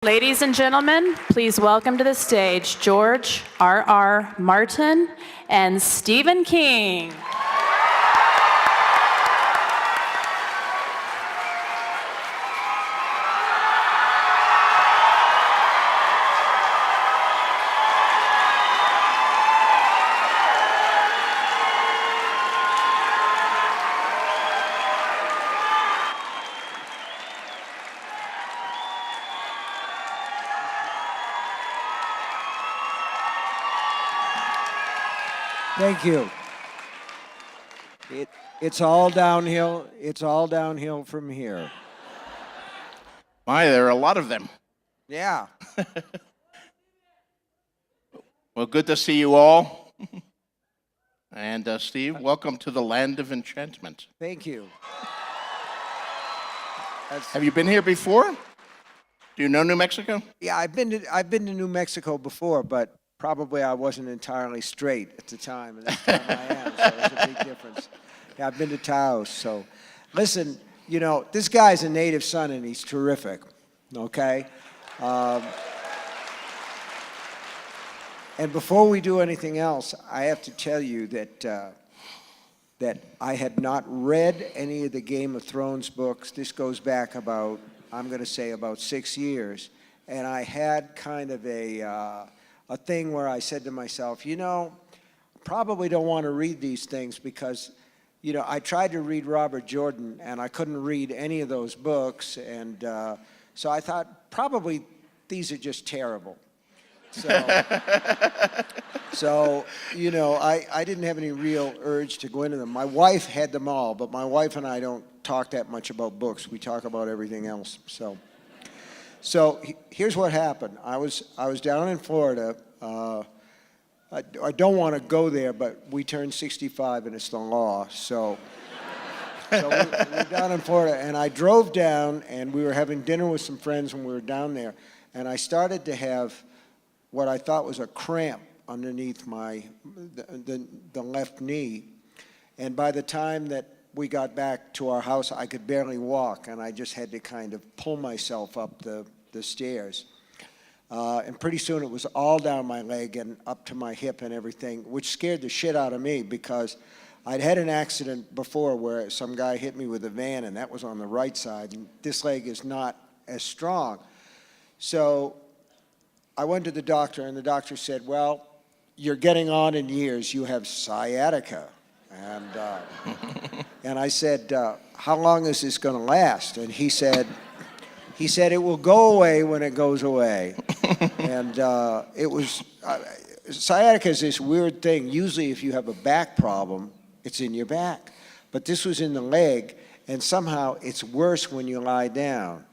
Ladies and gentlemen, please welcome to the stage George R.R. Martin and Stephen King. Thank you. It's all downhill. It's all downhill from here. My, there are a lot of them. Yeah. Well, good to see you all. And Steve, welcome to the land of enchantment. Thank you. Have you been here before? Do you know New Mexico? Yeah, I've been to New Mexico before, but probably I wasn't entirely straight at the time, and this time I am, so there's a big difference. Yeah, I've been to Taos, so listen, you know, this guy's a native son, and he's terrific, okay? And before we do anything else, I have to tell you that that I had not read any of the Game of Thrones books. This goes back about, I'm going to say about 6 years, and I had kind of a thing where I said to myself, you know, probably don't want to read these things because, you know, I tried to read Robert Jordan and I couldn't read any of those books, and so I thought probably these are just terrible. So, you know, I didn't have any real urge to go into them. My wife had them all, but my wife and I don't talk that much about books. We talk about everything else. So here's what happened. I was down in Florida. I don't want to go there, but we turned 65 and it's the law. So we're down in Florida, and I drove down, and we were having dinner with some friends when we were down there, and I started to have what I thought was a cramp underneath the left knee, and by the time that we got back to our house, I could barely walk, and I just had to kind of pull myself up the stairs. And pretty soon it was all down my leg and up to my hip and everything, which scared the shit out of me because I'd had an accident before where some guy hit me with a van, and that was on the right side, and this leg is not as strong. So I went to the doctor, and the doctor said, well, you're getting on in years. You have sciatica. And I said, how long is this going to last? And he said, it will go away when it goes away. And sciatica is this weird thing. Usually if you have a back problem, it's in your back. But this was in the leg, and somehow it's worse when you lie down.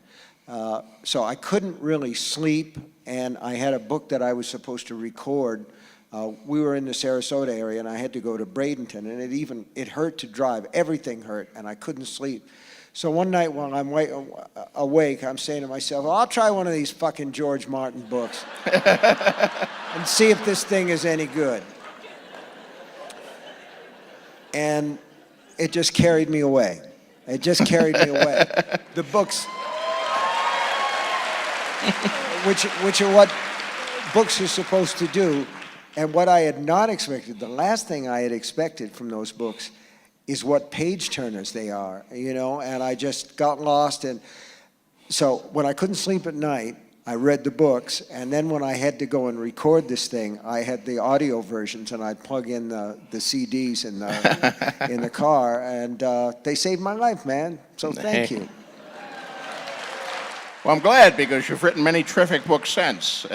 So I couldn't really sleep, and I had a book that I was supposed to record. We were in the Sarasota area, and I had to go to Bradenton, and it hurt to drive. Everything hurt, and I couldn't sleep. So one night while I'm awake, I'm saying to myself, well, I'll try one of these fucking George Martin books and see if this thing is any good. And it just carried me away. It just carried me away. The books, which are what books are supposed to do. And what I had not expected, the last thing I had expected from those books is what page turners they are, you know, and I just got lost. And so when I couldn't sleep at night, I read the books, and then when I had to go and record this thing, I had the audio versions, and I'd plug in the CDs in the car, and they saved my life, man, so thank you. Well, I'm glad, because you've written many terrific books since.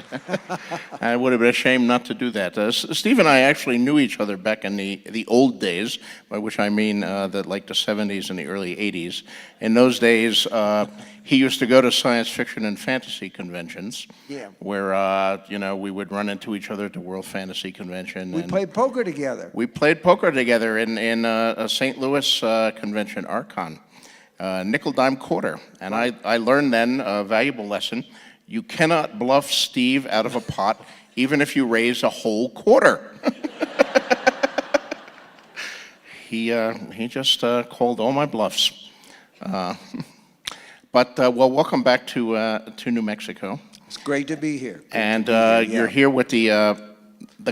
It would have been a shame not to do that. Steve and I actually knew each other back in the old days, by which I mean the 70s and the early 80s. In those days, he used to go to science fiction and fantasy conventions, where we would run into each other at the World Fantasy Convention. We played poker together. We played poker together in a St. Louis convention, Archon. Nickel, dime, quarter. And I learned then a valuable lesson. You cannot bluff Steve out of a pot, even if you raise a whole quarter. He just called all my bluffs. But well, welcome back to New Mexico, It's great to be here. and yeah. you're here with the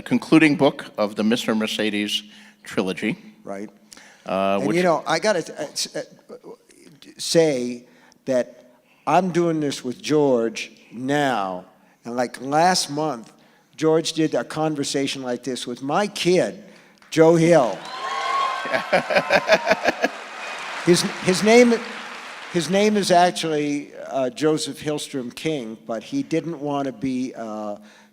concluding book of the Mr. Mercedes trilogy. Right. Which, And you know, I got to say that I'm doing this with George now, and like last month, George did a conversation like this with my kid, Joe Hill. His name is actually Joseph Hillstrom King, but he didn't want to be.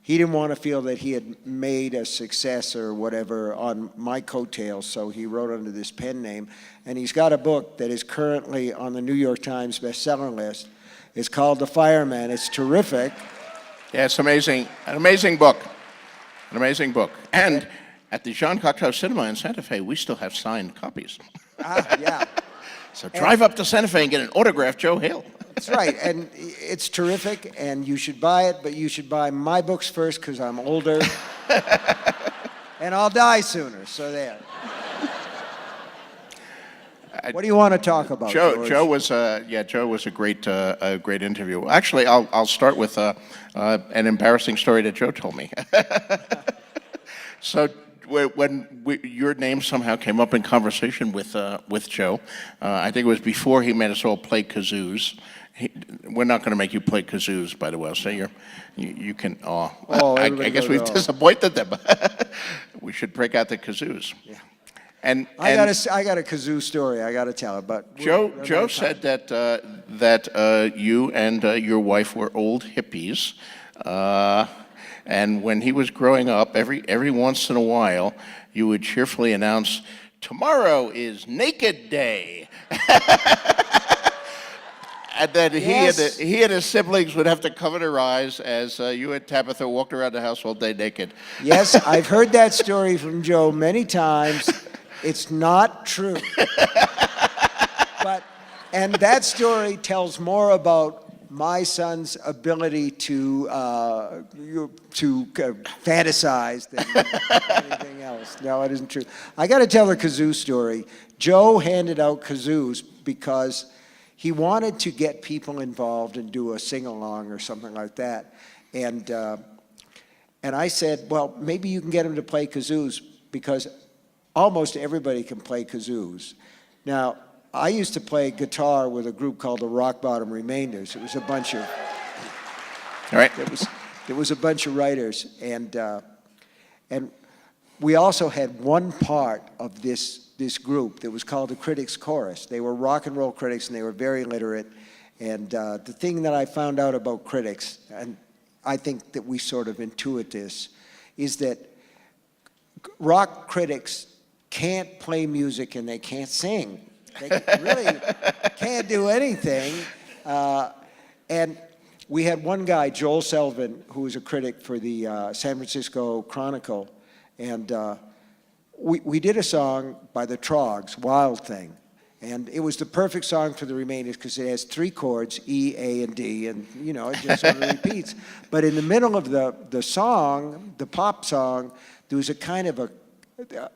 He didn't want to feel that he had made a success or whatever on my coattails, so he wrote under this pen name. And he's got a book that is currently on the New York Times bestseller list. It's called The Fireman. It's terrific. yeah, it's amazing, an amazing book, an amazing book. And at the Jean Cocteau Cinema in Santa Fe, we still have signed copies. Yeah. So drive up to Santa Fe and get an autographed Joe Hill. That's right, and it's terrific, and you should buy it, but you should buy my books first because I'm older, and I'll die sooner, so there. What do you want to talk about, George? Joe was a great interview. Actually, I'll start with an embarrassing story that Joe told me. So when your name somehow came up in conversation with Joe, I think it was before he made us all play kazoos. We're not going to make you play kazoos, by the way. So you can. I guess we've disappointed them. We should break out the kazoos. Yeah. And I got a kazoo story I got to tell, but Joe said that you and your wife were old hippies, and when he was growing up, every once in a while, you would cheerfully announce, "Tomorrow is Naked Day." And then Yes. he and his siblings would have to cover their eyes as you and Tabitha walked around the house all day naked. Yes, I've heard that story from Joe many times. It's not true. And that story tells more about my son's ability to fantasize than anything else. No, it isn't true. I got to tell a kazoo story. Joe handed out kazoos because he wanted to get people involved and do a sing-along or something like that. And I said, well, maybe you can get him to play kazoos because almost everybody can play kazoos. Now, I used to play guitar with a group called the Rock Bottom Remainders. It was a bunch of, All right. there was a bunch of writers, and we also had one part of this group that was called the Critics Chorus. They were rock and roll critics, and they were very literate. And the thing that I found out about critics, and I think that we sort of intuit this, is that rock critics can't play music and they can't sing. They really can't do anything. And we had one guy, Joel Selvin, who was a critic for the San Francisco Chronicle, and we did a song by the Troggs, Wild Thing. And it was the perfect song for the Remainders because it has 3 chords, E, A, and D, and, you know, it just sort of repeats. But in the middle of the song, the pop song, there was a kind of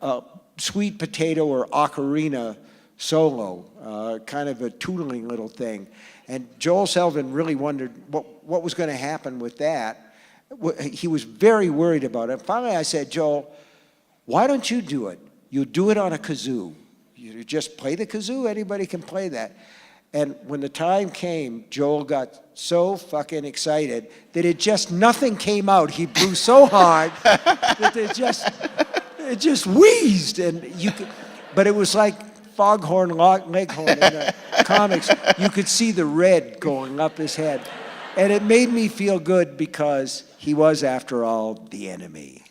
a sweet potato or ocarina solo, kind of a tootling little thing. And Joel Selvin really wondered what was going to happen with that. He was very worried about it. Finally, I said, Joel, why don't you do it? You do it on a kazoo. You just play the kazoo. Anybody can play that. And when the time came, Joel got so fucking excited that nothing came out. He blew so hard that it just wheezed. But it was like Foghorn Leghorn in the comics. You could see the red going up his head. And it made me feel good because he was, after all, the enemy.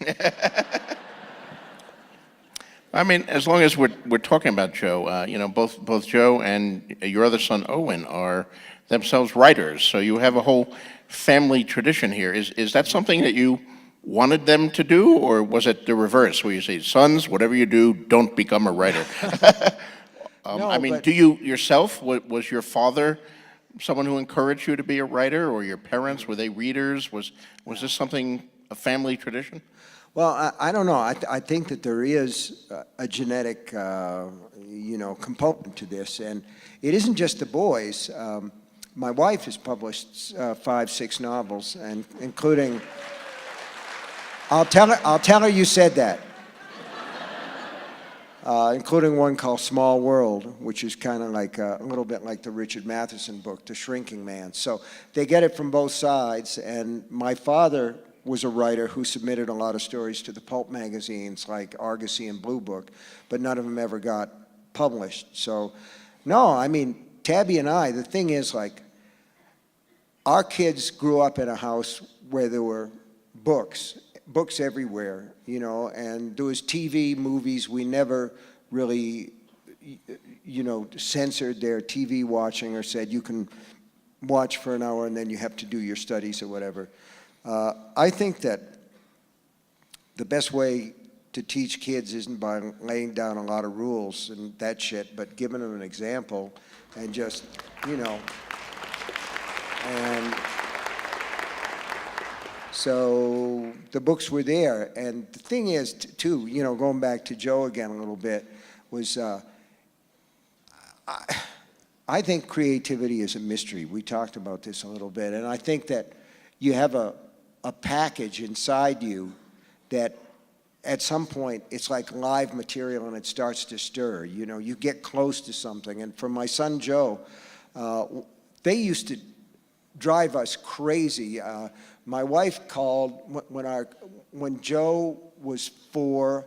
I mean, as long as we're talking about Joe, you know, both Joe and your other son Owen are themselves writers, so you have a whole family tradition here. Is that something that you wanted them to do, or was it the reverse, where you say, sons, whatever you do, don't become a writer? No, I mean, but- do you yourself? Was your father someone who encouraged you to be a writer, or your parents, were they readers? Was this something, a family tradition? Well, I don't know. I think that there is a genetic, component to this, and it isn't just the boys. my wife has published 5, 6 novels, and including. I'll tell her you said that. Including one called Small World, which is kind of like a little bit like the Richard Matheson book, The Shrinking Man. So they get it from both sides, and my father was a writer who submitted a lot of stories to the pulp magazines like Argosy and Blue Book, but none of them ever got published. So, no, I mean, Tabby and I, the thing is, like, our kids grew up in a house where there were books everywhere, you know, and there was TV, movies. We never really, you know, censored their TV watching or said you can watch for an hour and then you have to do your studies or whatever. I think that the best way to teach kids isn't by laying down a lot of rules and that shit, but giving them an example and just, you know, and so the books were there. And the thing is, too, you know, going back to Joe again a little bit, was I think creativity is a mystery. We talked about this a little bit. And I think that you have a package inside you that at some point it's like live material and it starts to stir. You know, you get close to something. And for my son Joe, they used to drive us crazy. My wife called when Joe was 4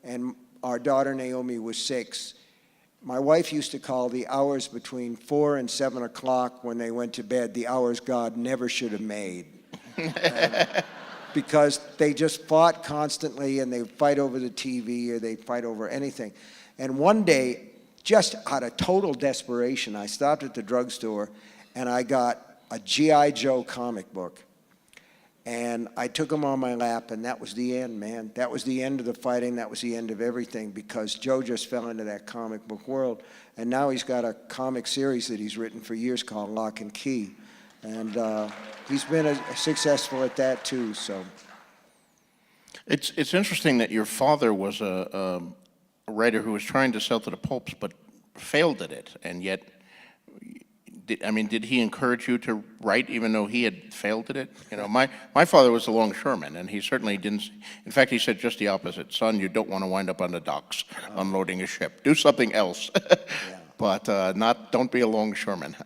and our daughter Naomi was 6. My wife used to call the hours between 4 and 7 o'clock when they went to bed the hours God never should have made. Because they just fought constantly, and they fight over the TV or they fight over anything. And one day, just out of total desperation, I stopped at the drugstore and I got a G.I. Joe comic book. And I took him on my lap, and that was the end, man. That was the end of the fighting. That was the end of everything, because Joe just fell into that comic book world. And now he's got a comic series that he's written for years called Lock and Key. And he's been successful at that, too, so. It's interesting that your father was a writer who was trying to sell to the pulps but failed at it, and yet, did he encourage you to write even though he had failed at it? You know, my father was a longshoreman, and he certainly didn't. In fact, he said just the opposite. Son, you don't want to wind up on the docks unloading a ship. Do something else, but don't be a longshoreman.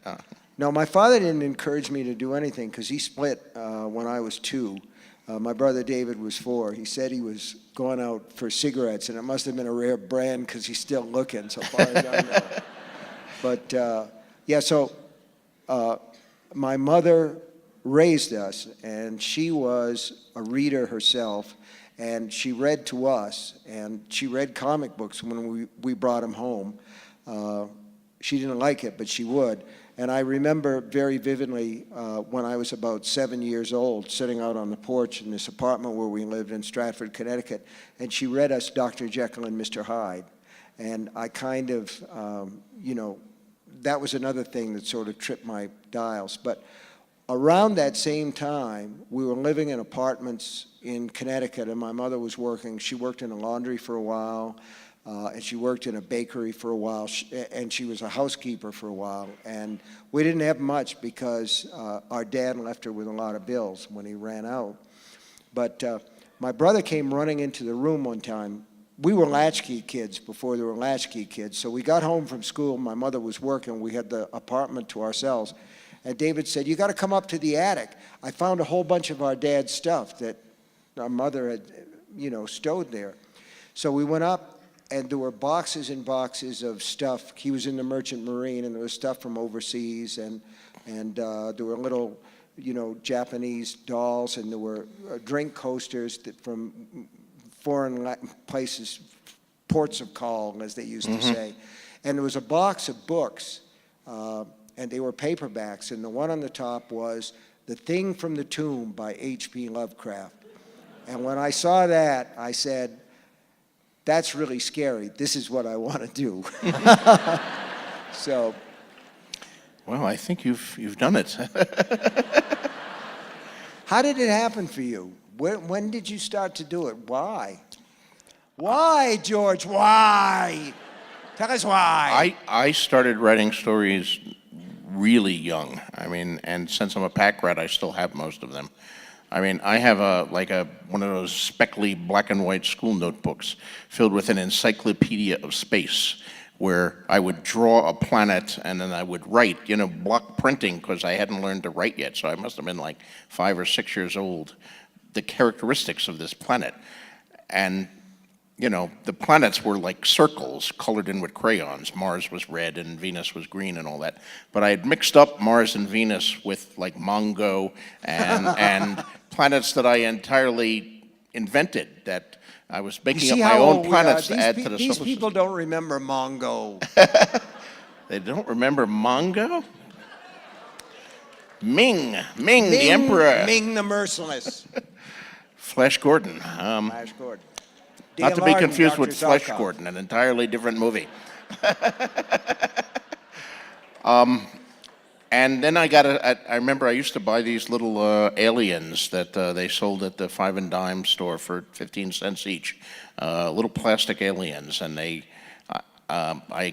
No, my father didn't encourage me to do anything because he split when I was 2. My brother David was 4. He said he was going out for cigarettes, and it must have been a rare brand because he's still looking, so far as I know. But, yeah, so my mother raised us, and she was a reader herself, and she read to us, and she read comic books when we brought them home. She didn't like it, but she would. And I remember very vividly when I was about 7 years old, sitting out on the porch in this apartment where we lived in Stratford, Connecticut, and she read us Dr. Jekyll and Mr. Hyde. And I kind of, you know, that was another thing that sort of tripped my dials. But around that same time, we were living in apartments in Connecticut, and my mother was working. She worked in a laundry for a while. And she worked in a bakery for a while, and she was a housekeeper for a while. And we didn't have much because our dad left her with a lot of bills when he ran out. But my brother came running into the room one time. We were latchkey kids before there were latchkey kids. So we got home from school. My mother was working. We had the apartment to ourselves. And David said, "You got to come up to the attic. I found a whole bunch of our dad's stuff that our mother had, you know, stowed there." So we went up. And there were boxes and boxes of stuff. He was in the Merchant Marine, and there was stuff from overseas, and there were little, you know, Japanese dolls, and there were drink coasters from foreign places, ports of call, as they used to say. And there was a box of books, and they were paperbacks, and the one on the top was The Thing from the Tomb by H.P. Lovecraft. And when I saw that, I said, "That's really scary. This is what I want to do." So. Well, I think you've done it. How did it happen for you? When did you start to do it? Why? Why, George? Why? Tell us why. I started writing stories really young. I mean, and since I'm a pack rat, I still have most of them. I mean, I have one of those speckly black and white school notebooks filled with an encyclopedia of space, where I would draw a planet and then I would write, block printing, because I hadn't learned to write yet, so I must have been like 5 or 6 years old, the characteristics of this planet. And, the planets were like circles colored in with crayons. Mars was red and Venus was green and all that. But I had mixed up Mars and Venus with like Mongo and planets that I entirely invented, that I was making up my own planets to add to the solar These system. people don't remember Mongo. They don't remember Mongo? Ming, the Emperor. Ming the Merciless. Flash Gordon. Flash Gordon. Not to be Dale confused Arden, with Dr. Flesh Zalkoff. Gordon, an entirely different movie. And then I remember I used to buy these little aliens that they sold at the 5 and Dime store for 15 cents each, little plastic aliens, and I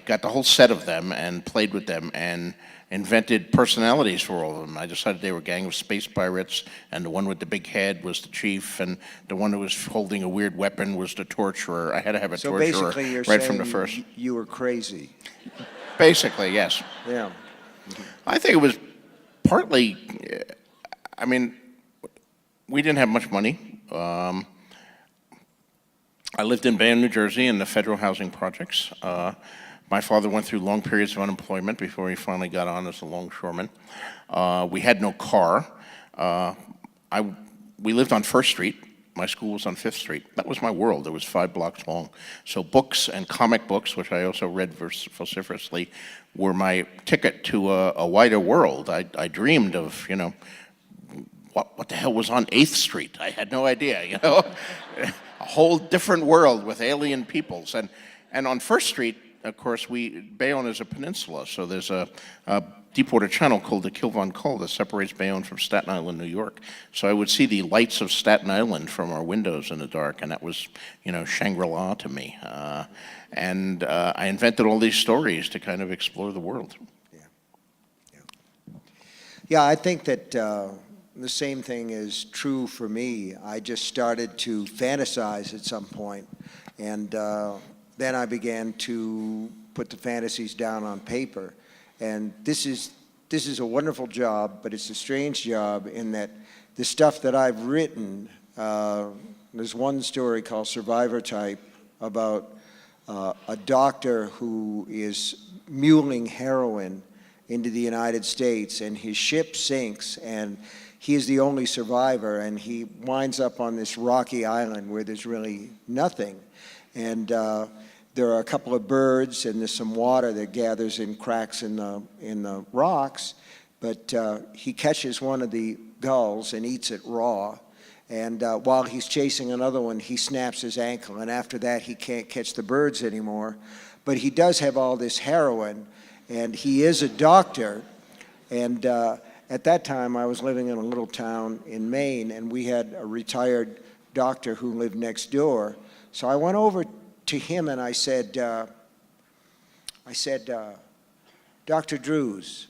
got the whole set of them and played with them and invented personalities for all of them. I decided they were a gang of space pirates, and the one with the big head was the chief, and the one who was holding a weird weapon was the torturer. I had to have a So torturer basically, you're right saying from the first. you were crazy. Basically, yes. Yeah. I think it was partly, I mean, we didn't have much money. I lived in Bayonne, New Jersey, in the federal housing projects. My father went through long periods of unemployment before he finally got on as a longshoreman. We had no car. We lived on First Street. My school was on Fifth Street. That was my world. It was 5 blocks long. So books and comic books, which I also read vociferously, were my ticket to a wider world. I dreamed of, what the hell was on 8th Street? I had no idea, a whole different world with alien peoples. And on First Street, of course, Bayonne is a peninsula, so there's a Deepwater Channel called the Kilvan Col that separates Bayonne from Staten Island, New York. So I would see the lights of Staten Island from our windows in the dark, and that was, Shangri-La to me. And I invented all these stories to kind of explore the world. Yeah, I think that the same thing is true for me. I just started to fantasize at some point, and then I began to put the fantasies down on paper. And this is a wonderful job, but it's a strange job in that the stuff that I've written, there's one story called Survivor Type about a doctor who is muling heroin into the United States, and his ship sinks, and he is the only survivor, and he winds up on this rocky island where there's really nothing. And there are a couple of birds, and there's some water that gathers in cracks in the rocks, but he catches one of the gulls and eats it raw. And while he's chasing another one, he snaps his ankle, and after that he can't catch the birds anymore. But he does have all this heroin, and he is a doctor. And at that time, I was living in a little town in Maine, and we had a retired doctor who lived next door. So I went over to him and I said, Dr. Drews,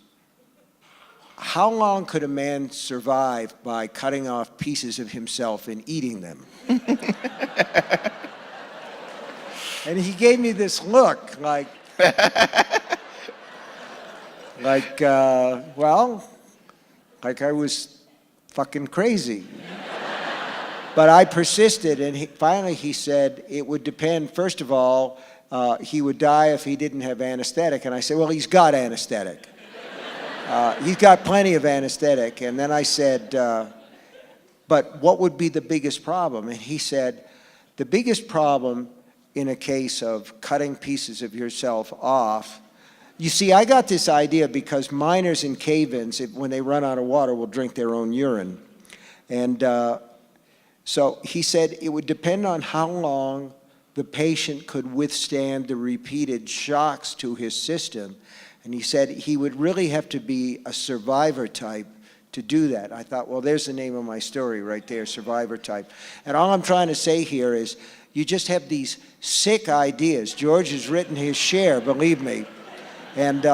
how long could a man survive by cutting off pieces of himself and eating them? And he gave me this look like, well, like I was fucking crazy. But I persisted, and finally he said it would depend. First of all, he would die if he didn't have anesthetic. And I said, well, he's got anesthetic. He's got plenty of anesthetic. And then I said, but what would be the biggest problem? And he said, the biggest problem in a case of cutting pieces of yourself off, you see, I got this idea because miners in cave-ins, when they run out of water, will drink their own urine. And so he said it would depend on how long the patient could withstand the repeated shocks to his system. And he said he would really have to be a survivor type to do that. I thought, well, there's the name of my story right there, Survivor Type. And all I'm trying to say here is you just have these sick ideas. George has written his share, believe me. And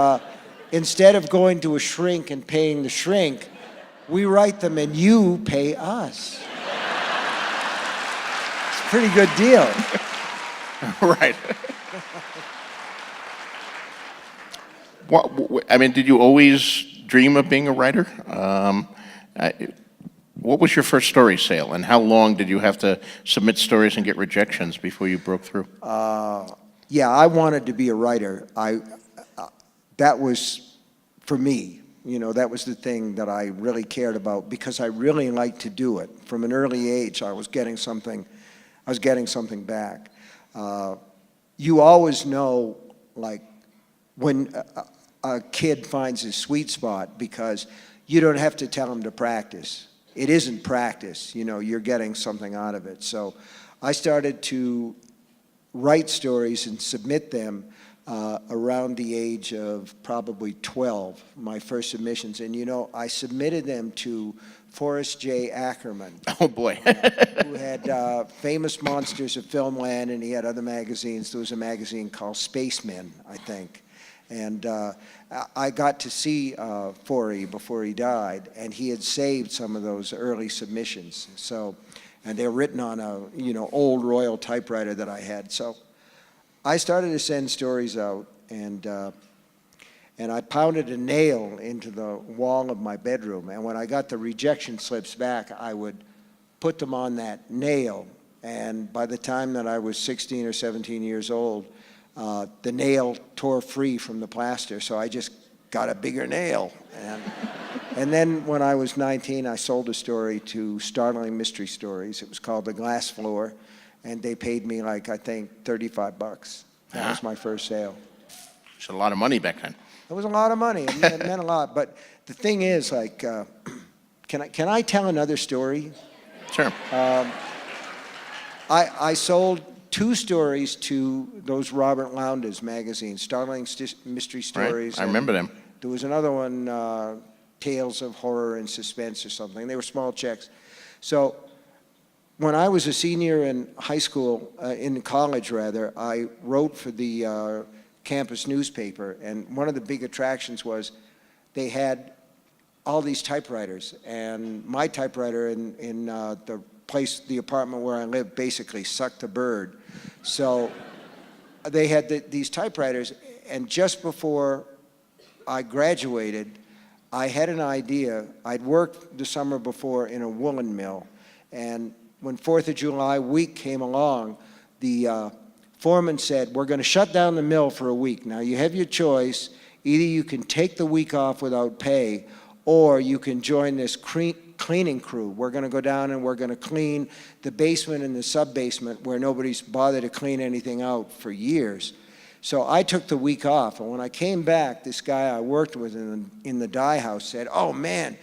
instead of going to a shrink and paying the shrink, we write them and you pay us. It's a pretty good deal. Right. I mean, did you always dream of being a writer? What was your first story sale, and how long did you have to submit stories and get rejections before you broke through? Yeah, I wanted to be a writer. That was, for me, that was the thing that I really cared about because I really liked to do it. From an early age, I was getting something back. You always know, like, when a kid finds his sweet spot because you don't have to tell him to practice. It isn't practice, you're getting something out of it. So I started to write stories and submit them around the age of probably 12, my first submissions. And I submitted them to Forrest J. Ackerman. Oh boy. Who had Famous Monsters of Filmland, and he had other magazines. There was a magazine called Spacemen, I think. And I got to see Forey before he died, and he had saved some of those early submissions. So, and they were written on a old Royal typewriter that I had. So I started to send stories out, and I pounded a nail into the wall of my bedroom. And when I got the rejection slips back, I would put them on that nail. And by the time that I was 16 or 17 years old, the nail tore free from the plaster, so I just got a bigger nail. And then when I was 19, I sold a story to Startling Mystery Stories. It was called The Glass Floor, and they paid me, like, I think, $35. That was my first sale. It's a lot of money back then. It was a lot of money. It meant a lot. But the thing is, like, can I tell another story? Sure. I sold 2 stories to those Robert Lowndes magazines, Startling Mystery Stories. Right. I remember them. There was another one, Tales of Horror and Suspense or something. They were small checks. So when I was a senior in high school, in college rather, I wrote for the campus newspaper, and one of the big attractions was they had all these typewriters, and my typewriter in the apartment where I lived basically sucked a bird. So they had these typewriters, and just before I graduated, I had an idea. I'd worked the summer before in a woolen mill, and when 4th of July week came along, the foreman said, "We're going to shut down the mill for a week. Now you have your choice. Either you can take the week off without pay, or you can join this cleaning crew. We're going to go down and we're going to clean the basement and the sub-basement where nobody's bothered to clean anything out for years." So I took the week off, and when I came back, this guy I worked with in the dye house said, "Oh man,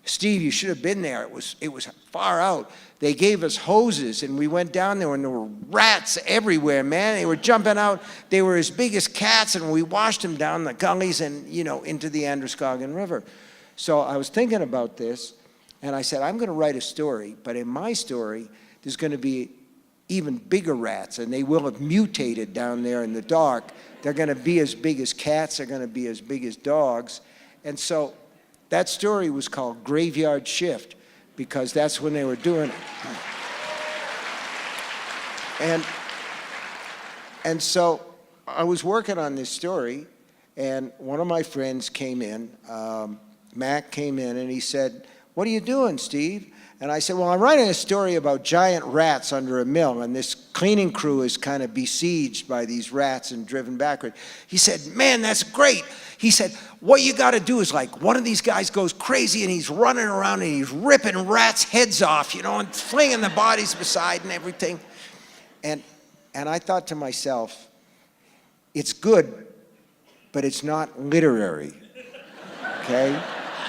Steve, you should have been there. It was far out. They gave us hoses, and we went down there, and there were rats everywhere, man. They were jumping out. They were as big as cats, and we washed them down the gullies and into the Androscoggin River." So I was thinking about this, and I said, I'm going to write a story, but in my story, there's going to be even bigger rats, and they will have mutated down there in the dark. They're going to be as big as cats. They're going to be as big as dogs. And so that story was called Graveyard Shift, because that's when they were doing it. And so I was working on this story, and one of my friends came in, Mac came in, and he said, "What are you doing, Steve?" And I said, "Well, I'm writing a story about giant rats under a mill, and this cleaning crew is kind of besieged by these rats and driven backward." He said, "Man, that's great." He said, "What you got to do is, like, one of these guys goes crazy and he's running around and he's ripping rats' heads off, and flinging the bodies beside and everything." And I thought to myself, it's good, but it's not literary, okay?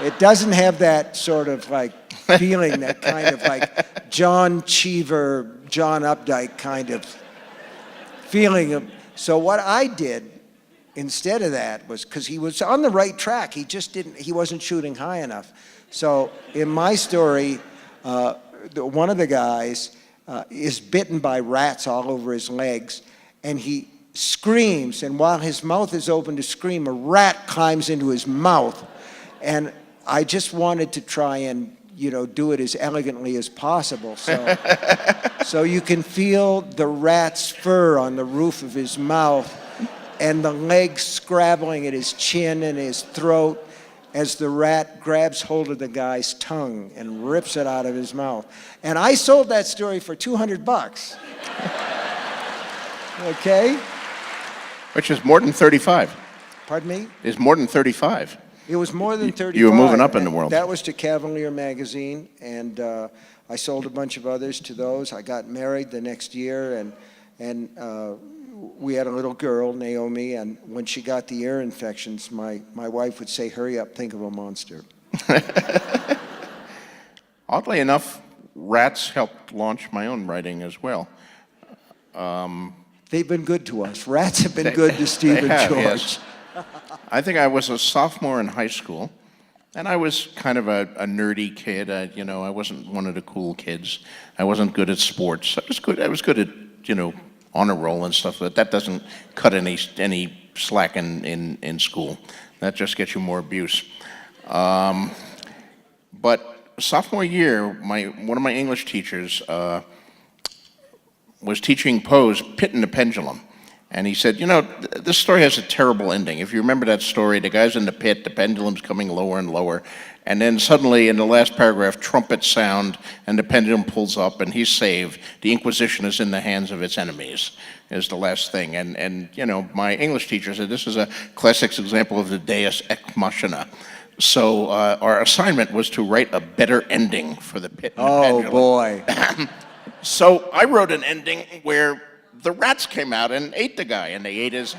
It doesn't have that sort of like feeling, that kind of like John Cheever, John Updike kind of feeling. So what I did instead of that was, because he was on the right track, he wasn't shooting high enough. So in my story, one of the guys is bitten by rats all over his legs, and he screams, and while his mouth is open to scream, a rat climbs into his mouth. And I just wanted to try and, do it as elegantly as possible. So you can feel the rat's fur on the roof of his mouth and the legs scrabbling at his chin and his throat as the rat grabs hold of the guy's tongue and rips it out of his mouth. And I sold that story for $200. Okay? Which is more than 35. Pardon me? Is more than 35. It was more than 35. You were moving up in the and world. That was to Cavalier magazine, and I sold a bunch of others to those. I got married the next year, and we had a little girl, Naomi, and when she got the ear infections, my wife would say, "Hurry up, think of a monster." Oddly enough, rats helped launch my own writing as well. They've been good to us. Rats have been good to Steve and have, George. yes. I think I was a sophomore in high school, and I was kind of a nerdy kid. I wasn't one of the cool kids. I wasn't good at sports. I was good at, honor roll and stuff, but that doesn't cut any slack in school. That just gets you more abuse. But sophomore year, one of my English teachers was teaching Poe's Pit and the Pendulum. And he said, this story has a terrible ending. If you remember that story, the guy's in the pit, the pendulum's coming lower and lower, and then suddenly in the last paragraph, trumpets sound, and the pendulum pulls up, and he's saved. The Inquisition is in the hands of its enemies, is the last thing. And my English teacher said, this is a classic example of the Deus ex machina. So our assignment was to write a better ending for the pit and the pendulum. Oh, boy. So I wrote an ending where the rats came out and ate the guy, and they ate his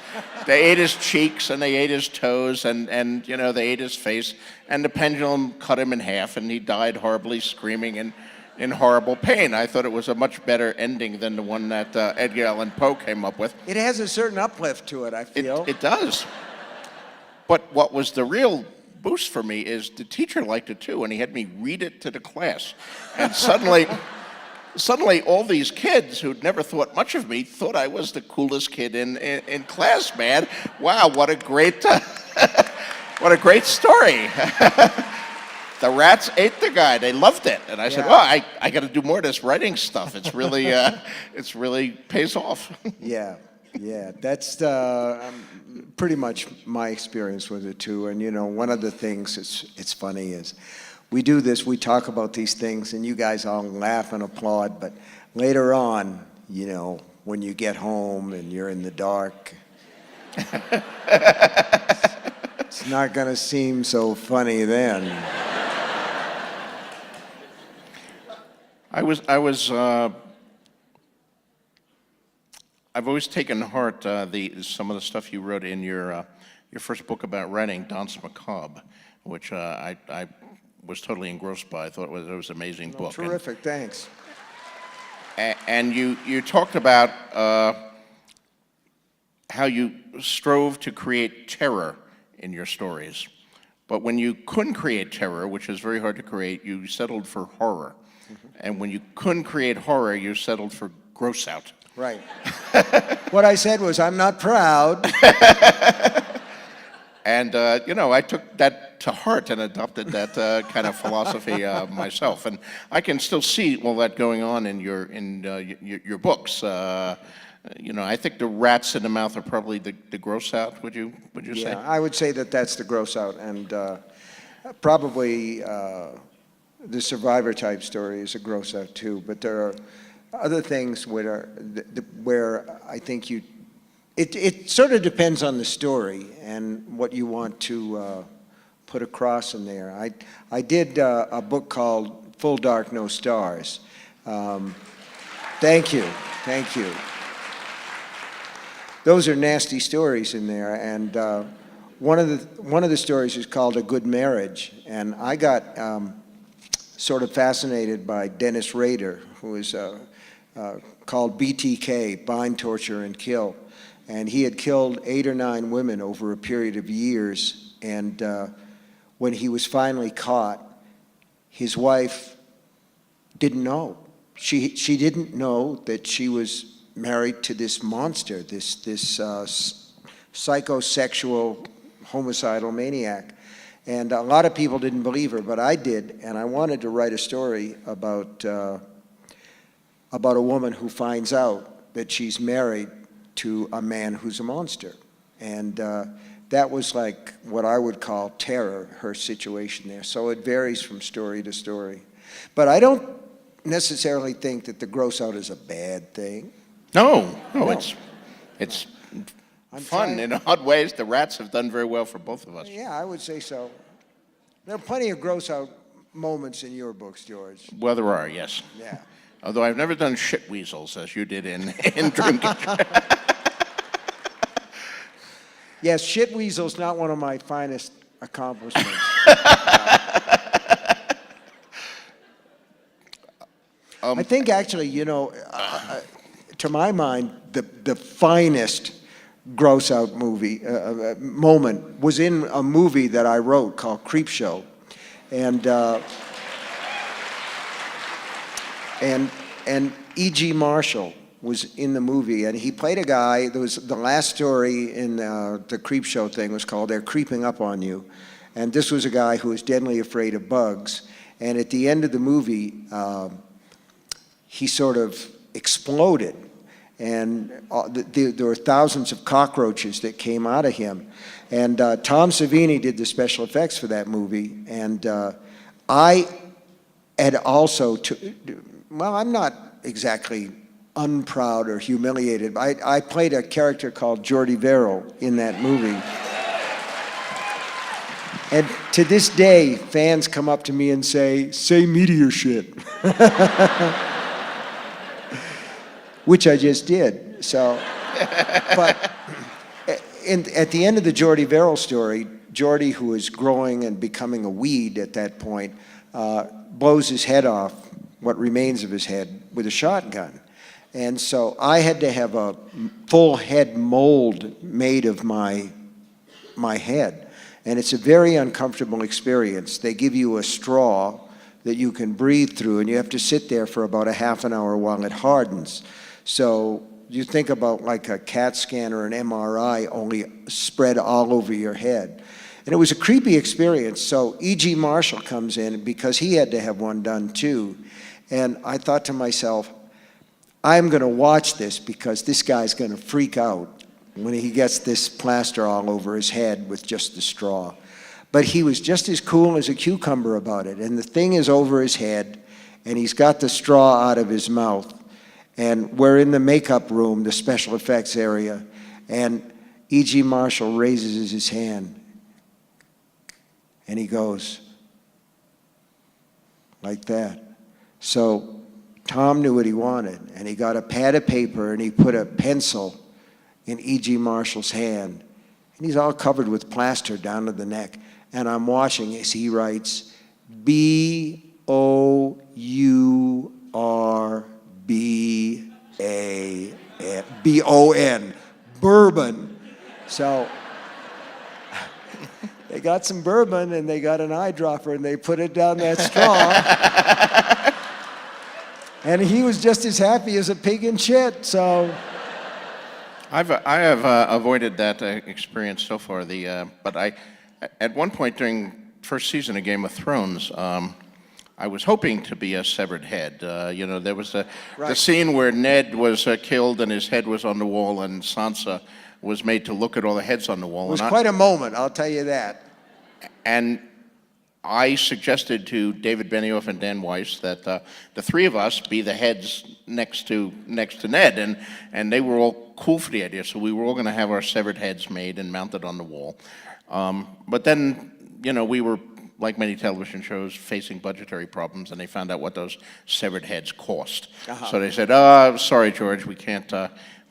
cheeks, and they ate his toes, and they ate his face, and the pendulum cut him in half, and he died horribly, screaming in horrible pain. I thought it was a much better ending than the one that Edgar Allan Poe came up with. It has a certain uplift to it, I feel. It does. But what was the real boost for me is the teacher liked it too, and he had me read it to the class, and suddenly all these kids who'd never thought much of me thought I was the coolest kid in class, man. Wow, what a great story. The rats ate the guy. They loved it. And I said, well, I got to do more of this writing stuff. It's really pays off. Yeah. That's pretty much my experience with it too. And one of the things it's funny is we do this, we talk about these things, and you guys all laugh and applaud, but later on, when you get home and you're in the dark, it's not going to seem so funny then. I've always taken to heart some of the stuff you wrote in your first book about writing, Danse Macabre, which I was totally engrossed by. I thought it was an amazing book. Terrific, thanks. And you talked about how you strove to create terror in your stories. But when you couldn't create terror, which is very hard to create, you settled for horror. Mm-hmm. And when you couldn't create horror, you settled for gross out. Right. What I said was, I'm not proud. And, I took that to heart and adopted that kind of philosophy myself. And I can still see all that going on in your books. I think the rats in the mouth are probably the gross out, would you say? Yeah, I would say that's the gross out. And probably the survivor type story is a gross out too. But there are other things where I think it sort of depends on the story and what you want to put across in there. I did a book called Full Dark, No Stars. Thank you. Those are nasty stories in there, and one of the stories is called A Good Marriage, and I got sort of fascinated by Dennis Rader, who is called BTK, Bind, Torture, and Kill. And he had killed 8 or 9 women over a period of years. And when he was finally caught, his wife didn't know. She didn't know that she was married to this monster, this psychosexual, homicidal maniac. And a lot of people didn't believe her, but I did, and I wanted to write a story about a woman who finds out that she's married to a man who's a monster. And that was like what I would call terror, her situation there. So it varies from story to story. But I don't necessarily think that the gross out is a bad thing. No, No. it's I'm fun trying- in odd ways. The rats have done very well for both of us. Yeah, I would say so. There are plenty of gross out moments in your books, George. Well, there are, yes. Yeah. Although I've never done shit weasels as you did in Dreamcatcher. Yes, shit weasel's not one of my finest accomplishments. I think actually, you know, to my mind, the finest gross out movie moment was in a movie that I wrote called Creepshow, and E.G. Marshall was in the movie, and he played a guy. There was the last story in the Creepshow thing was called "They're Creeping Up on You," and this was a guy who was deadly afraid of bugs. And at the end of the movie, he sort of exploded, and there were thousands of cockroaches that came out of him. And Tom Savini did the special effects for that movie, and I had also, well, I'm not exactly unproud or humiliated. I played a character called Jordy Verrill in that movie. And to this day, fans come up to me and say meteor shit. Which I just did. So, but at the end of the Jordy Verrill story, Jordy, who is growing and becoming a weed at that point, blows his head off, what remains of his head, with a shotgun. And so I had to have a full head mold made of my head. And it's a very uncomfortable experience. They give you a straw that you can breathe through, and you have to sit there for about a half an hour while it hardens. So you think about like a CAT scan or an MRI, only spread all over your head. And it was a creepy experience. So E.G. Marshall comes in because he had to have one done too. And I thought to myself, I'm going to watch this because this guy's going to freak out when he gets this plaster all over his head with just the straw. But he was just as cool as a cucumber about it. And the thing is over his head, and he's got the straw out of his mouth. And we're in the makeup room, the special effects area, and E.G. Marshall raises his hand, and he goes like that. So Tom knew what he wanted, and he got a pad of paper, and he put a pencil in E.G. Marshall's hand, and he's all covered with plaster down to the neck. And I'm watching as he writes, B-O-U-R-B-A-B-O-N, bourbon. So they got some bourbon, and they got an eyedropper, and they put it down that straw. And he was just as happy as a pig in shit, so. I have avoided that experience so far. But at one point during first season of Game of Thrones, I was hoping to be a severed head. You know, there was the scene where Ned was killed and his head was on the wall, and Sansa was made to look at all the heads on the wall. It was quite a moment, I'll tell you that. And I suggested to David Benioff and Dan Weiss that the three of us be the heads next to Ned, and they were all cool for the idea. So we were all going to have our severed heads made and mounted on the wall. But then, you know, we were, like many television shows, facing budgetary problems, and they found out what those severed heads cost. So they said, sorry, George, we can't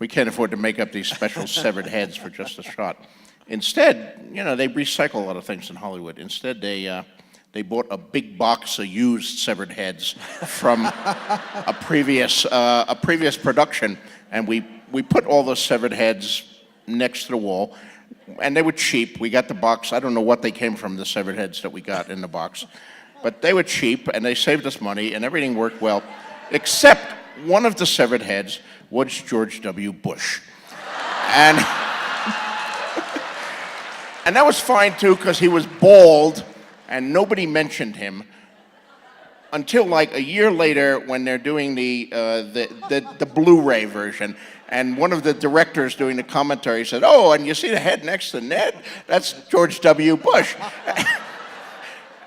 afford to make up these special severed heads for just a shot. Instead, you know, they recycle a lot of things in Hollywood. Instead, they bought a big box of used severed heads from a previous production, and we put all those severed heads next to the wall, and they were cheap. We got the box. I don't know what they came from, the severed heads that we got in the box, but they were cheap, and they saved us money, and everything worked well, except one of the severed heads was George W. Bush. And, and that was fine too, because he was bald and nobody mentioned him until like a year later when they're doing the Blu-ray version. And one of the directors doing the commentary said, "Oh, and you see the head next to Ned? That's George W. Bush."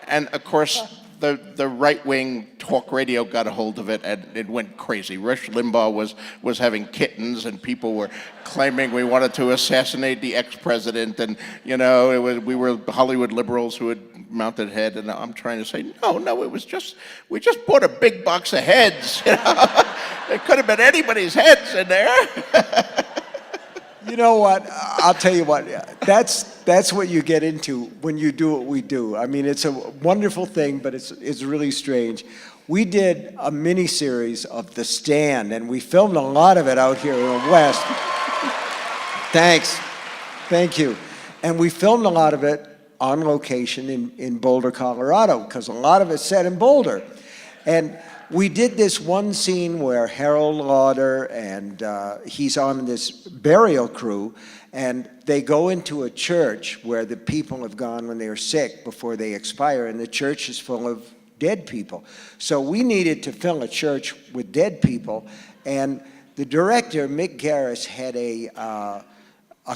And of course, the right-wing talk radio got a hold of it, and it went crazy. Rush Limbaugh was having kittens, and people were claiming we wanted to assassinate the ex-president, and we were Hollywood liberals who had mounted a head. And I'm trying to say, no, it was just we just bought a big box of heads. It could have been anybody's heads in there. You know what? I'll tell you what. That's what you get into when you do what we do. I mean, it's a wonderful thing, but it's really strange. We did a mini-series of The Stand, and we filmed a lot of it out here in the West. Thanks. Thank you. And we filmed a lot of it on location in Boulder, Colorado, because a lot of it's set in Boulder. And we did this one scene where Harold Lauder and he's on this burial crew, and they go into a church where the people have gone when they are sick before they expire, and the church is full of dead people. So we needed to fill a church with dead people, and the director, Mick Garris, had a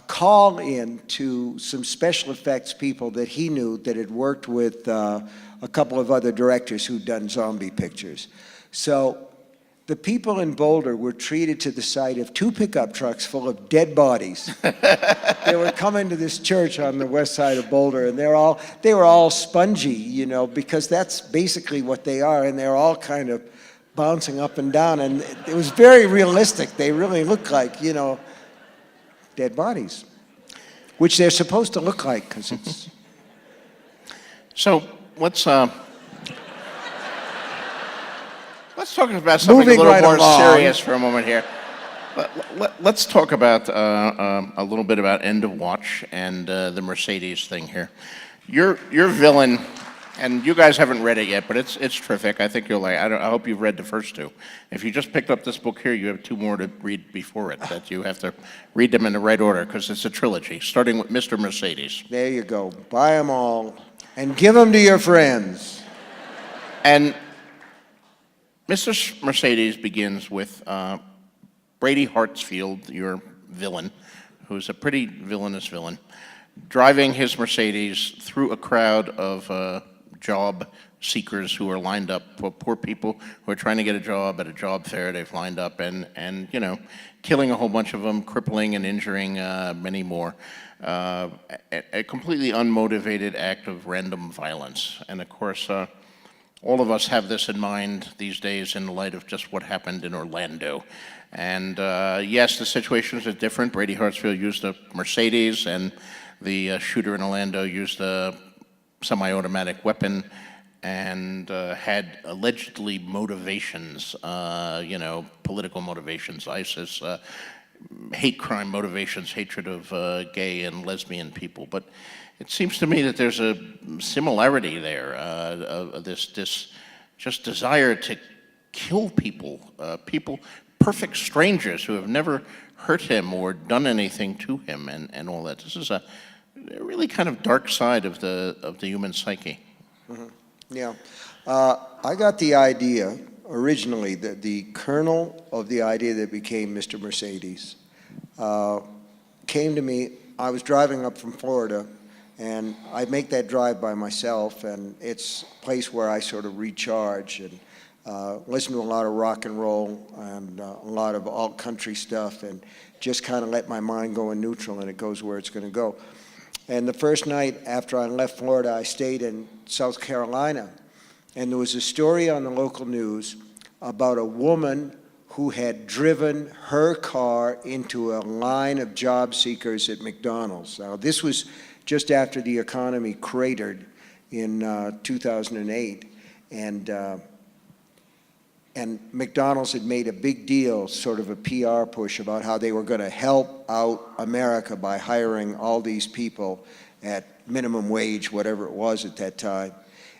call in to some special effects people that he knew that had worked with a couple of other directors who'd done zombie pictures. So the people in Boulder were treated to the sight of 2 pickup trucks full of dead bodies. They were coming to this church on the west side of Boulder, and they were all spongy, because that's basically what they are, and they're all kind of bouncing up and down, and it was very realistic. They really look like, dead bodies, which they're supposed to look like, because it's... So let's talk about something Moving a little right more along. serious for a moment here. Let's talk about a little bit about End of Watch and the Mercedes thing here. Your villain, and you guys haven't read it yet, but it's terrific. I think you'll like. I hope you've read the first 2. If you just picked up this book here, you have 2 more to read before it. That you have to read them in the right order because it's a trilogy, starting with Mr. Mercedes. There you go. Buy them all and give them to your friends. And Mr. Mercedes begins with Brady Hartsfield, your villain, who's a pretty villainous villain, driving his Mercedes through a crowd of job seekers who are lined up, poor people who are trying to get a job at a job fair. They've lined up and killing a whole bunch of them, crippling and injuring many more. A completely unmotivated act of random violence. And of course, all of us have this in mind these days in light of just what happened in Orlando. And yes, the situations are different. Brady Hartsfield used a Mercedes, and the shooter in Orlando used a semi-automatic weapon and had allegedly motivations, political motivations, ISIS, hate crime motivations, hatred of gay and lesbian people. But it seems to me that there's a similarity there, this just desire to kill people, perfect strangers who have never hurt him or done anything to him, and all that. This is a really kind of dark side of the human psyche. Mm-hmm. Yeah, I got the idea originally, that the kernel of the idea that became Mr. Mercedes came to me. I was driving up from Florida, and I make that drive by myself, and it's a place where I sort of recharge and listen to a lot of rock and roll and a lot of alt country stuff, and just kind of let my mind go in neutral, and it goes where it's going to go. And the first night after I left Florida, I stayed in South Carolina, and there was a story on the local news about a woman who had driven her car into a line of job seekers at McDonald's. Now, this was just after the economy cratered in 2008, and McDonald's had made a big deal, sort of a PR push, about how they were going to help out America by hiring all these people at minimum wage, whatever it was at that time.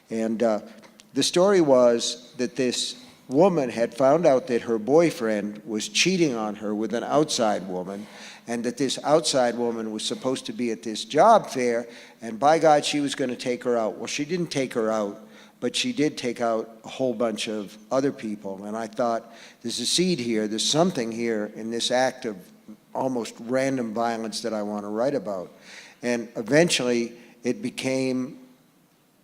And the story was that this woman had found out that her boyfriend was cheating on her with an outside woman, and that this outside woman was supposed to be at this job fair, and by God, she was going to take her out. Well, she didn't take her out, but she did take out a whole bunch of other people. And I thought, there's a seed here, there's something here in this act of almost random violence that I want to write about. And eventually, it became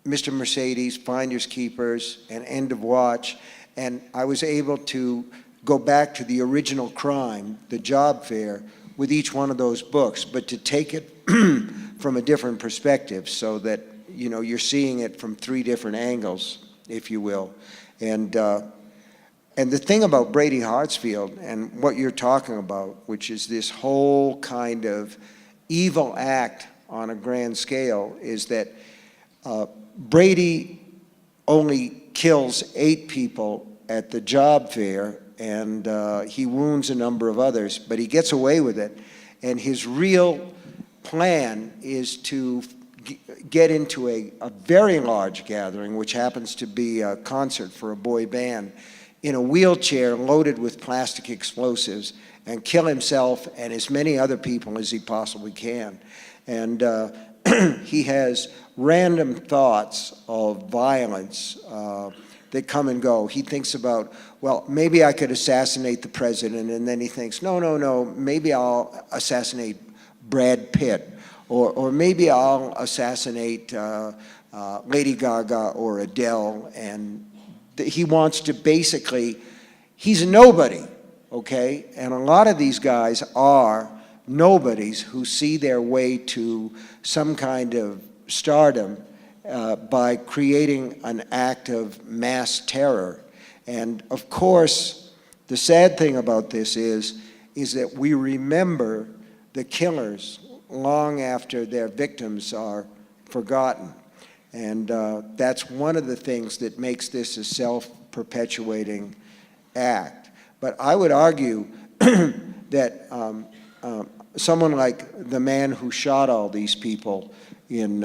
Mr. Mercedes, Finders Keepers, and End of Watch. And I was able to go back to the original crime, the job fair, with each one of those books, but to take it from a different perspective so that, you know, you're seeing it from 3 different angles, if you will. And the thing about Brady Hartsfield and what you're talking about, which is this whole kind of evil act on a grand scale, is that Brady only kills 8 people at the job fair, and he wounds a number of others, but he gets away with it. And his real plan is to get into a very large gathering, which happens to be a concert for a boy band, in a wheelchair loaded with plastic explosives, and kill himself and as many other people as he possibly can. And he has random thoughts of violence that come and go. He thinks about, well, maybe I could assassinate the president, and then he thinks, no, maybe I'll assassinate Brad Pitt, or maybe I'll assassinate Lady Gaga or Adele, and he wants to basically, he's a nobody, okay? And a lot of these guys are nobodies who see their way to some kind of stardom by creating an act of mass terror. And of course, the sad thing about this is that we remember the killers long after their victims are forgotten. And that's one of the things that makes this a self-perpetuating act. But I would argue that someone like the man who shot all these people in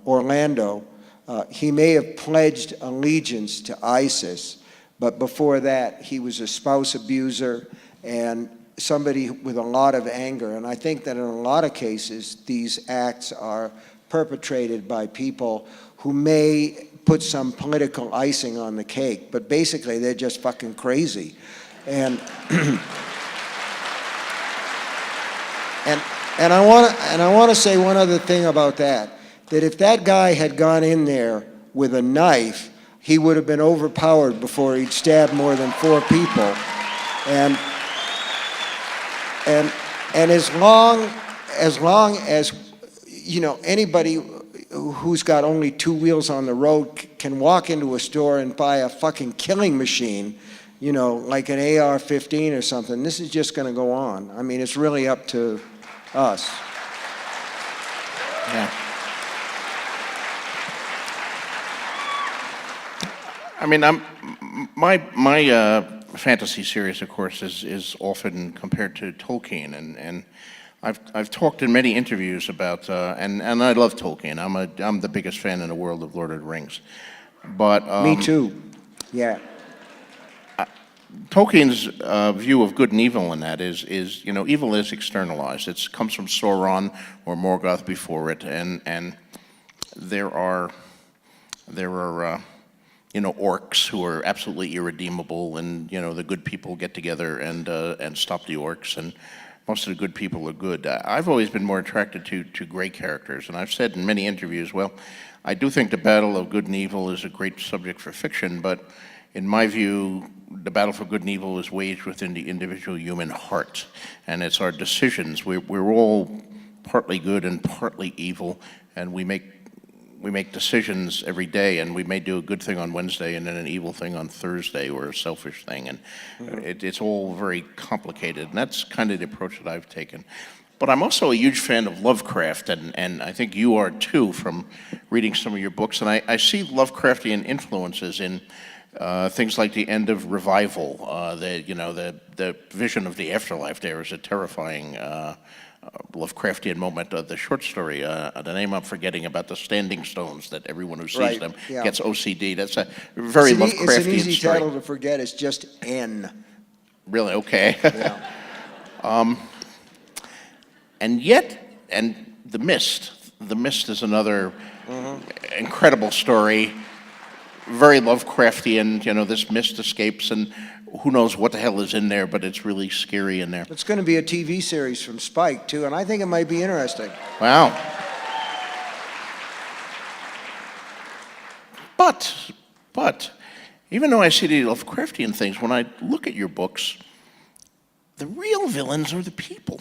Orlando, he may have pledged allegiance to ISIS, but before that, he was a spouse abuser and somebody with a lot of anger. And I think that in a lot of cases, these acts are perpetrated by people who may put some political icing on the cake, but basically they're just fucking crazy. And and I want to say one other thing about that if that guy had gone in there with a knife, he would have been overpowered before he'd stabbed more than 4 people. And as long as you know, anybody who's got only 2 wheels on the road can walk into a store and buy a fucking killing machine, you know, like an AR-15 or something, this is just going to go on. I mean, it's really up to us. Yeah. I mean, my fantasy series, of course, is often compared to Tolkien, and I've talked in many interviews about and I love Tolkien. I'm the biggest fan in the world of Lord of the Rings, but Me too. Yeah. Tolkien's view of good and evil in that is you know, evil is externalized. It comes from Sauron or Morgoth before it, and there are you know, orcs who are absolutely irredeemable, and you know, the good people get together and stop the orcs, and most of the good people are good. I've always been more attracted to gray characters, and I've said in many interviews, well, I do think the battle of good and evil is a great subject for fiction, but in my view, the battle for good and evil is waged within the individual human heart, and it's our decisions. We're all partly good and partly evil, and we make decisions every day, and we may do a good thing on Wednesday and then an evil thing on Thursday, or a selfish thing, and it's all very complicated, and that's kind of the approach that I've taken. But I'm also a huge fan of Lovecraft, and I think you are too, from reading some of your books, and I see Lovecraftian influences in things like the end of Revival. The vision of the afterlife there is a terrifying Lovecraftian moment of the short story. The name I'm forgetting about the standing stones that everyone who sees Right, them yeah. gets OCD. That's a very Lovecraftian It's an easy story. title to forget. It's just N. Really? Okay. Yeah. And yet, and The Mist. The Mist is another incredible story. Very Lovecraftian. You know, this mist escapes, and who knows what the hell is in there, but it's really scary in there. It's going to be a TV series from Spike, too, and I think it might be interesting. Wow. But, even though I see the Lovecraftian things, when I look at your books, the real villains are the people.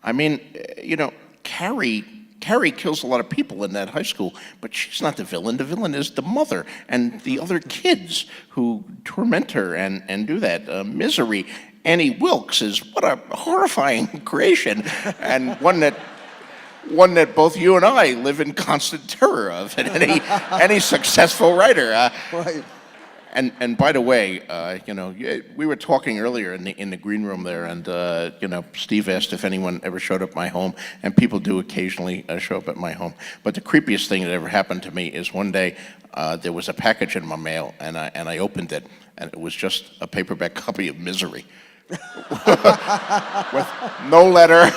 I mean, you know, Carrie kills a lot of people in that high school, but she's not the villain. The villain is the mother and the other kids who torment her and do that. Misery. Annie Wilkes is what a horrifying creation, and one that both you and I live in constant terror of, and any successful writer. Right. And by the way, you know, we were talking earlier in the green room there, and you know, Steve asked if anyone ever showed up at my home, and people do occasionally show up at my home. But the creepiest thing that ever happened to me is one day there was a package in my mail, and I opened it, and it was just a paperback copy of Misery, with no letter,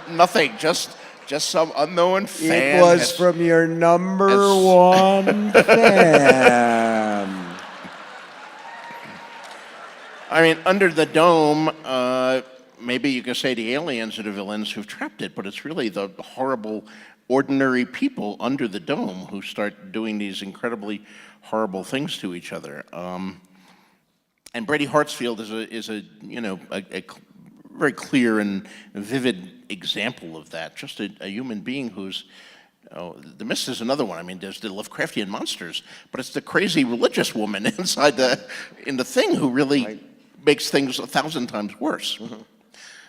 nothing, just some unknown fan. It was from your number one fan. I mean, Under the Dome, maybe you can say the aliens are the villains who've trapped it, but it's really the horrible, ordinary people under the dome who start doing these incredibly horrible things to each other. And Brady Hartsfield is a you know, a very clear and vivid example of that. Just a human being who's, The Mist is another one. I mean, there's the Lovecraftian monsters, but it's the crazy religious woman in the thing who really makes things 1,000 times worse.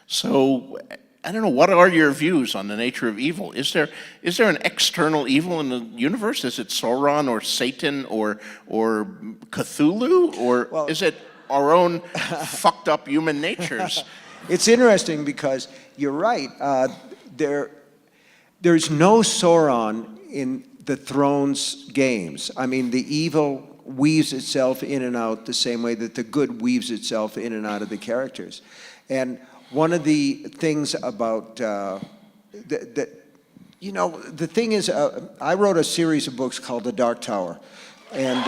So, I don't know, what are your views on the nature of evil? Is there an external evil in the universe? Is it Sauron or Satan or Cthulhu? Or is it our own fucked up human natures? It's interesting because you're right. There's no Sauron in the Thrones games. I mean, the evil weaves itself in and out the same way that the good weaves itself in and out of the characters. And one of the things about you know, the thing is, I wrote a series of books called The Dark Tower, and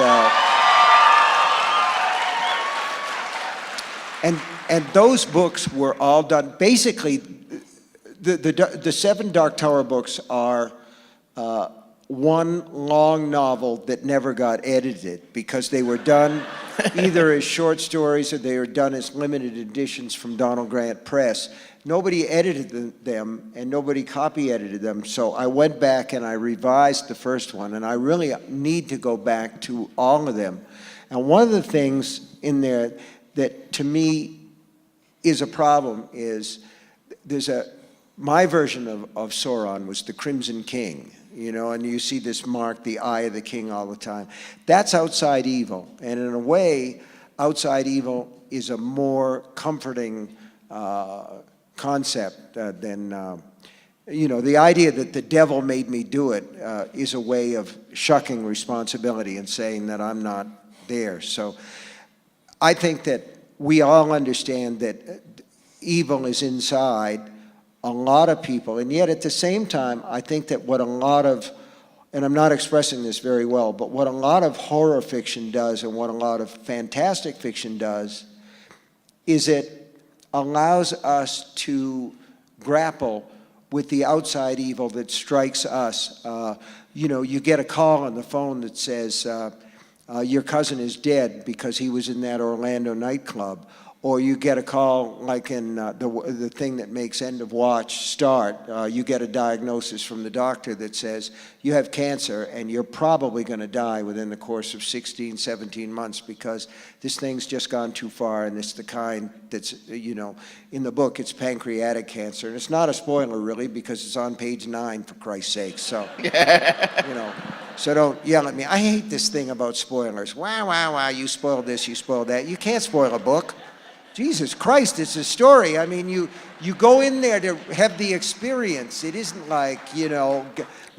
those books were all done. Basically, the 7 Dark Tower books are one long novel that never got edited because they were done either as short stories or they were done as limited editions from Donald Grant Press. Nobody edited them and nobody copy edited them. So I went back and I revised the first one, and I really need to go back to all of them. And one of the things in there that to me is a problem is my version of Sauron was the Crimson King, you know, and you see this mark, the Eye of the King, all the time. That's outside evil, and in a way, outside evil is a more comforting concept than, you know, the idea that the devil made me do it is a way of shucking responsibility and saying that I'm not there. So I think that we all understand that evil is inside a lot of people, and yet at the same time, I think that what a lot of, and I'm not expressing this very well, but what a lot of horror fiction does and what a lot of fantastic fiction does is it allows us to grapple with the outside evil that strikes us. You know, you get a call on the phone that says, your cousin is dead because he was in that Orlando nightclub. Or you get a call like in the thing that makes End of Watch start. You get a diagnosis from the doctor that says you have cancer and you're probably going to die within the course of 16, 17 months because this thing's just gone too far, and it's the kind that's, you know, in the book it's pancreatic cancer. And it's not a spoiler really because it's on page 9, for Christ's sake. So, you know, so don't yell at me. I hate this thing about spoilers. Wow, you spoiled this, you spoiled that. You can't spoil a book. Jesus Christ, it's a story. I mean, you go in there to have the experience. It isn't like,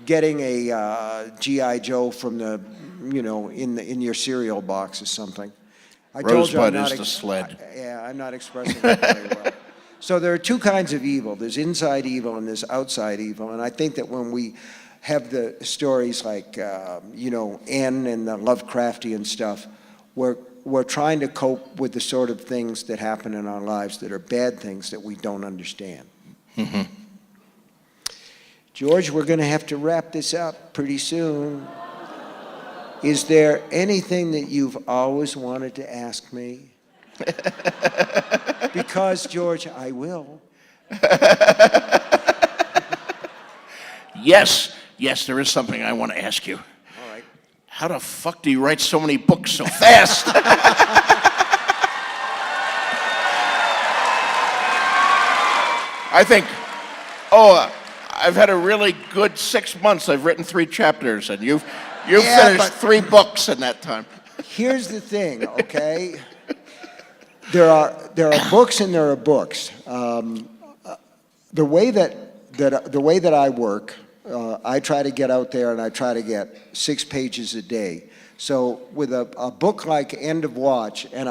getting a G.I. Joe from the, in your cereal box or something. I told you I'm Rosebud not is the sled. I'm not expressing that very well. So there are two kinds of evil. There's inside evil and there's outside evil. And I think that when we have the stories like, N and the Lovecraftian stuff, we're trying to cope with the sort of things that happen in our lives that are bad things that we don't understand. Mm-hmm. George, we're going to have to wrap this up pretty soon. Is there anything that you've always wanted to ask me? Because, George, I will. Yes, there is something I want to ask you. All right. How the fuck do you write so many books so fast? I think, I've had a really good 6 months. I've written 3 chapters, and you've finished 3 books in that time. Here's the thing, okay? There are books and there are books. The way that I work, I try to get out there and I try to get 6 pages a day. So with a book like End of Watch, and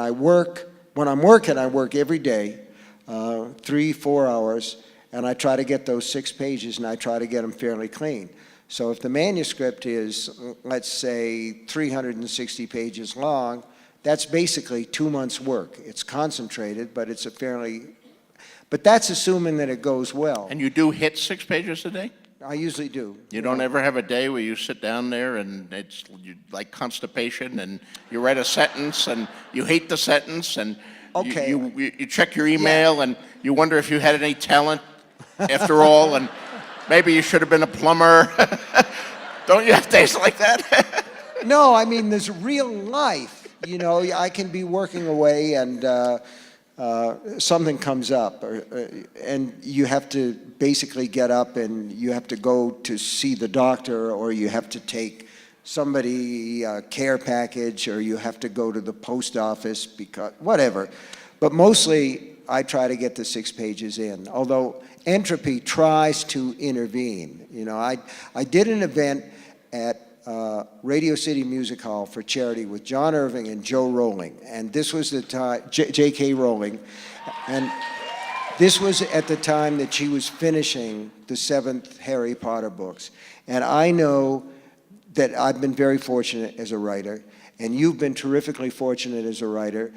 when I'm working, I work every day, 3-4 hours, and I try to get those 6 pages and I try to get them fairly clean. So if the manuscript is, let's say, 360 pages long, that's basically 2 months' work. It's concentrated, but but that's assuming that it goes well. And you do hit 6 pages a day? I usually do. You don't ever have a day where you sit down there and it's like constipation and you write a sentence and you hate the sentence and Okay. you check your email and you wonder if you had any talent after all and maybe you should have been a plumber. Don't you have days like that? No, I mean, there's real life. I can be working away and something comes up, and you have to basically get up and you have to go to see the doctor, or you have to take somebody a care package, or you have to go to the post office, because whatever. But mostly I try to get the 6 pages in, although entropy tries to intervene. I did an event at Radio City Music Hall for charity with John Irving and Joe Rowling, and this was the time, J.K. Rowling, and this was at the time that she was finishing the 7th Harry Potter books. And I know that I've been very fortunate as a writer, and you've been terrifically fortunate as a writer.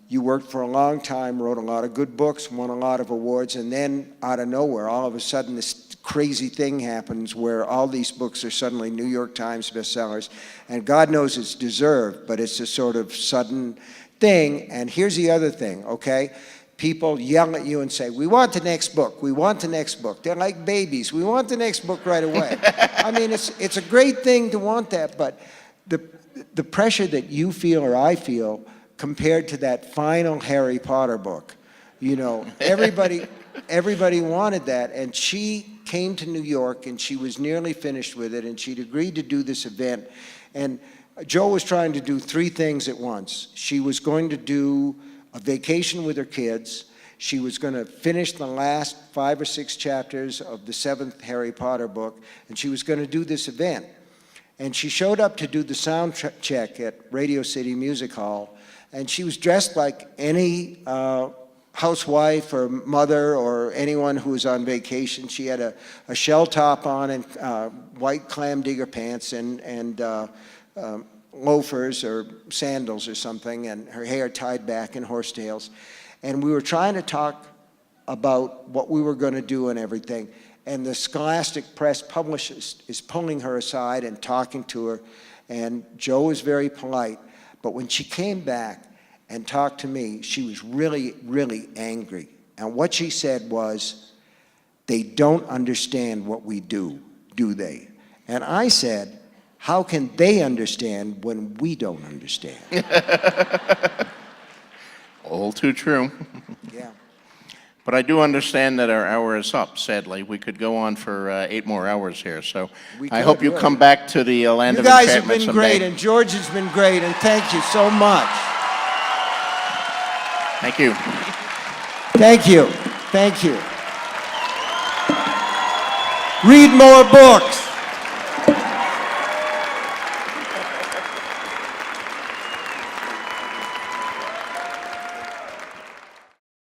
You worked for a long time, wrote a lot of good books, won a lot of awards, and then out of nowhere, all of a sudden this crazy thing happens where all these books are suddenly New York Times bestsellers, and God knows it's deserved, but it's a sort of sudden thing. And here's the other thing, okay? People yell at you and say, we want the next book, we want the next book. They're like babies, we want the next book right away. I mean, it's a great thing to want that, but the pressure that you feel or I feel compared to that final Harry Potter book, everybody wanted that, and she came to New York and she was nearly finished with it, and she'd agreed to do this event. And Joe was trying to do 3 things at once. She was going to do a vacation with her kids. She was going to finish the last 5 or 6 chapters of the 7th Harry Potter book, and she was going to do this event. And she showed up to do the sound check at Radio City Music Hall, and she was dressed like any housewife or mother or anyone who was on vacation. She had a shell top on and white clam digger pants and loafers or sandals or something, and her hair tied back in horsetails. And we were trying to talk about what we were going to do and everything. And the Scholastic Press publisher is pulling her aside and talking to her. And Joe was very polite. But when she came back and talked to me, she was really, really angry. And what she said was, they don't understand what we do they? And I said, how can they understand when we don't understand? All too true. Yeah. But I do understand that our hour is up, sadly. We could go on for 8 more hours here, so I hope you come back to the Land of You guys have Enchantment been someday. great, and George has been great, and thank you so much. Thank you. Thank you. Thank you. Read more books.